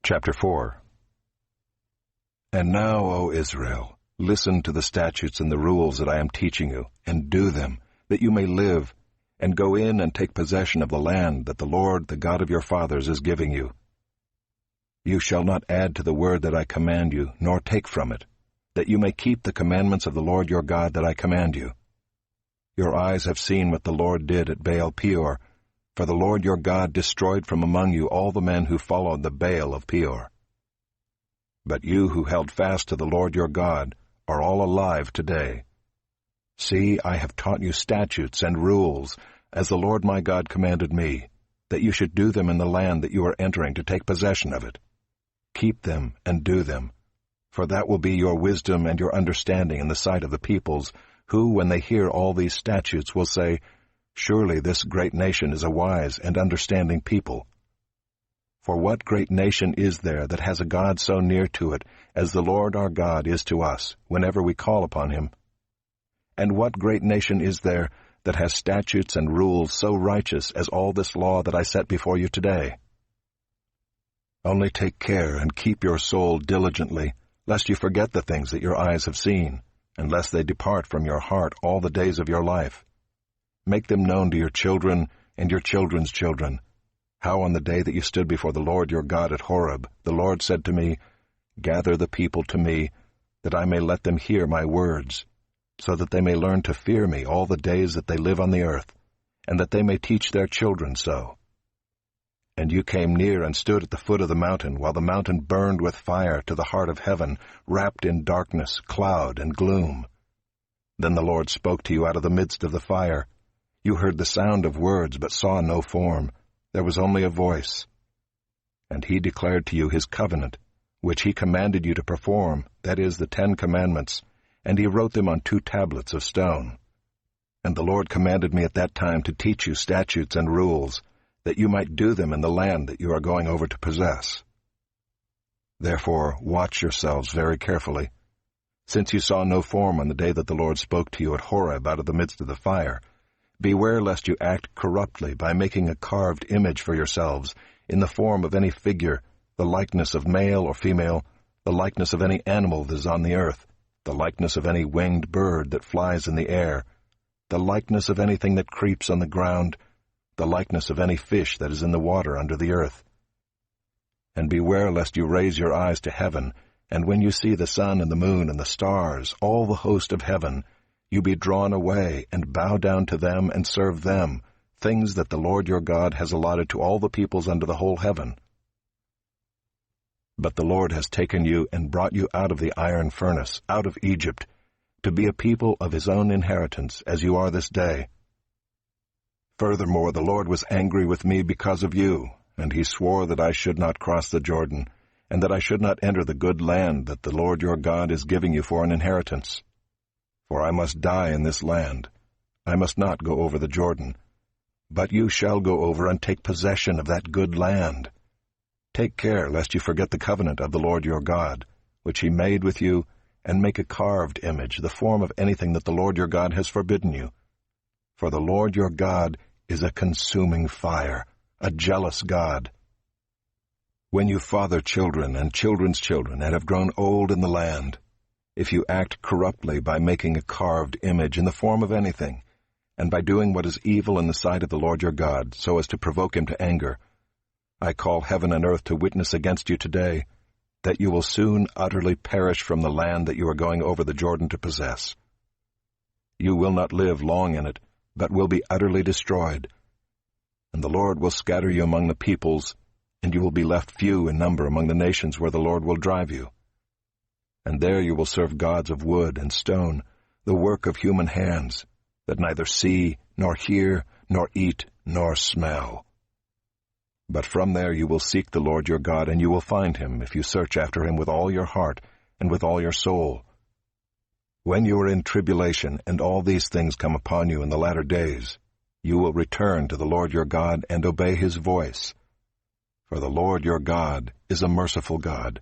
Chapter 4. And now, O Israel, listen to the statutes and the rules that I am teaching you, and do them, that you may live, and go in and take possession of the land that the Lord, the God of your fathers, is giving you. You shall not add to the word that I command you, nor take from it, that you may keep the commandments of the Lord your God that I command you. Your eyes have seen what the Lord did at Baal Peor, for the Lord your God destroyed from among you all the men who followed the Baal of Peor. But you who held fast to the Lord your God are all alive today. See, I have taught you statutes and rules, as the Lord my God commanded me, that you should do them in the land that you are entering to take possession of it. Keep them and do them, for that will be your wisdom and your understanding in the sight of the peoples, who, when they hear all these statutes, will say, Surely this great nation is a wise and understanding people. For what great nation is there that has a God so near to it as the Lord our God is to us, whenever we call upon him? And what great nation is there that has statutes and rules so righteous as all this law that I set before you today? Only take care and keep your soul diligently, lest you forget the things that your eyes have seen, and lest they depart from your heart all the days of your life. Make them known to your children and your children's children, how on the day that you stood before the Lord your God at Horeb, the Lord said to me, Gather the people to me, that I may let them hear my words, so that they may learn to fear me all the days that they live on the earth, and that they may teach their children so. And you came near and stood at the foot of the mountain, while the mountain burned with fire to the heart of heaven, wrapped in darkness, cloud, and gloom. Then the Lord spoke to you out of the midst of the fire. You heard the sound of words, but saw no form. There was only a voice. And he declared to you his covenant, which he commanded you to perform, that is, the 10 Commandments, and he wrote them on 2 tablets of stone. And the Lord commanded me at that time to teach you statutes and rules, that you might do them in the land that you are going over to possess. Therefore watch yourselves very carefully. Since you saw no form on the day that the Lord spoke to you at Horeb out of the midst of the fire, beware lest you act corruptly by making a carved image for yourselves in the form of any figure, the likeness of male or female, the likeness of any animal that is on the earth, the likeness of any winged bird that flies in the air, the likeness of anything that creeps on the ground, the likeness of any fish that is in the water under the earth. And beware lest you raise your eyes to heaven, and when you see the sun and the moon and the stars, all the host of heaven, you be drawn away and bow down to them and serve them, things that the Lord your God has allotted to all the peoples under the whole heaven. But the Lord has taken you and brought you out of the iron furnace, out of Egypt, to be a people of his own inheritance, as you are this day. Furthermore, the Lord was angry with me because of you, and he swore that I should not cross the Jordan, and that I should not enter the good land that the Lord your God is giving you for an inheritance. For I must die in this land. I must not go over the Jordan. But you shall go over and take possession of that good land. Take care lest you forget the covenant of the Lord your God, which he made with you, and make a carved image, the form of anything that the Lord your God has forbidden you. For the Lord your God is a consuming fire, a jealous God. When you father children and children's children and have grown old in the land, if you act corruptly by making a carved image in the form of anything, and by doing what is evil in the sight of the Lord your God, so as to provoke him to anger, I call heaven and earth to witness against you today, that you will soon utterly perish from the land that you are going over the Jordan to possess. You will not live long in it, but will be utterly destroyed. And the Lord will scatter you among the peoples, and you will be left few in number among the nations where the Lord will drive you. And there you will serve gods of wood and stone, the work of human hands, that neither see, nor hear, nor eat, nor smell. But from there you will seek the Lord your God, and you will find him, if you search after him with all your heart and with all your soul. When you are in tribulation, and all these things come upon you in the latter days, you will return to the Lord your God and obey his voice. For the Lord your God is a merciful God.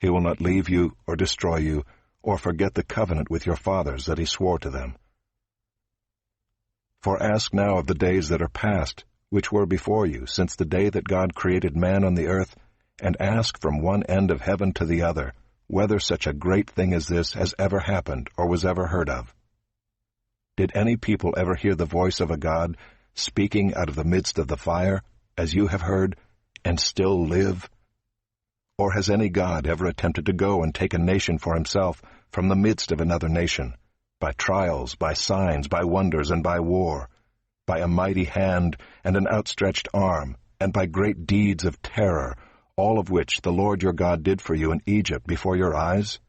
He will not leave you or destroy you, or forget the covenant with your fathers that he swore to them. For ask now of the days that are past, which were before you, since the day that God created man on the earth, and ask from one end of heaven to the other whether such a great thing as this has ever happened or was ever heard of. Did any people ever hear the voice of a God speaking out of the midst of the fire, as you have heard, and still live? Or has any God ever attempted to go and take a nation for himself from the midst of another nation, by trials, by signs, by wonders, and by war, by a mighty hand and an outstretched arm, and by great deeds of terror, all of which the Lord your God did for you in Egypt before your eyes?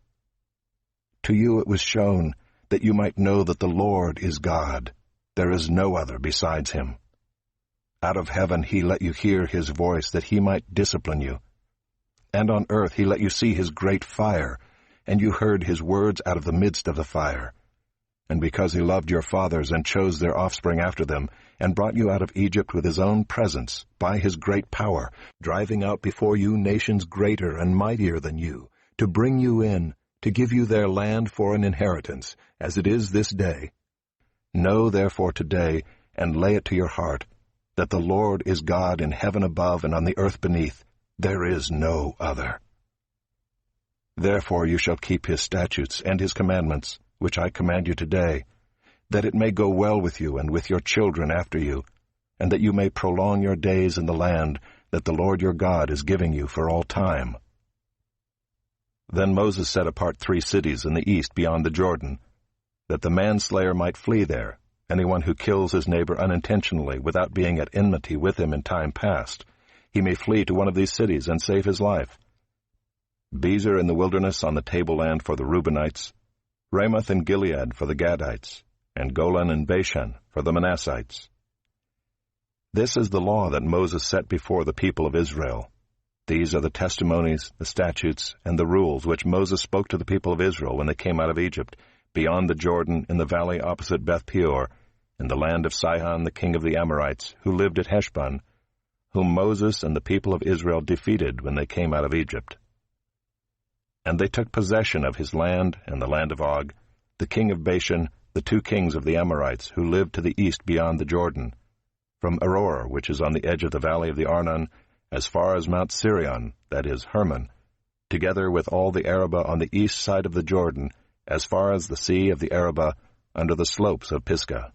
To you it was shown that you might know that the Lord is God. There is no other besides him. Out of heaven he let you hear his voice, that he might discipline you. And on earth he let you see his great fire, and you heard his words out of the midst of the fire. And because he loved your fathers and chose their offspring after them, and brought you out of Egypt with his own presence, by his great power, driving out before you nations greater and mightier than you, to bring you in, to give you their land for an inheritance, as it is this day. Know therefore today, and lay it to your heart, that the Lord is God in heaven above and on the earth beneath. There is no other. Therefore you shall keep his statutes and his commandments, which I command you today, that it may go well with you and with your children after you, and that you may prolong your days in the land that the Lord your God is giving you for all time. Then Moses set apart 3 cities in the east beyond the Jordan, that the manslayer might flee there, anyone who kills his neighbor unintentionally without being at enmity with him in time past. He may flee to one of these cities and save his life. Bezer in the wilderness on the tableland for the Reubenites, Ramoth in Gilead for the Gadites, and Golan and Bashan for the Manassites. This is the law that Moses set before the people of Israel. These are the testimonies, the statutes, and the rules which Moses spoke to the people of Israel when they came out of Egypt, beyond the Jordan in the valley opposite Beth-peor, in the land of Sihon the king of the Amorites, who lived at Heshbon, whom Moses and the people of Israel defeated when they came out of Egypt. And they took possession of his land and the land of Og, the king of Bashan, the 2 kings of the Amorites, who lived to the east beyond the Jordan, from Aroer, which is on the edge of the valley of the Arnon, as far as Mount Sirion, that is, Hermon, together with all the Arabah on the east side of the Jordan, as far as the sea of the Arabah, under the slopes of Pisgah.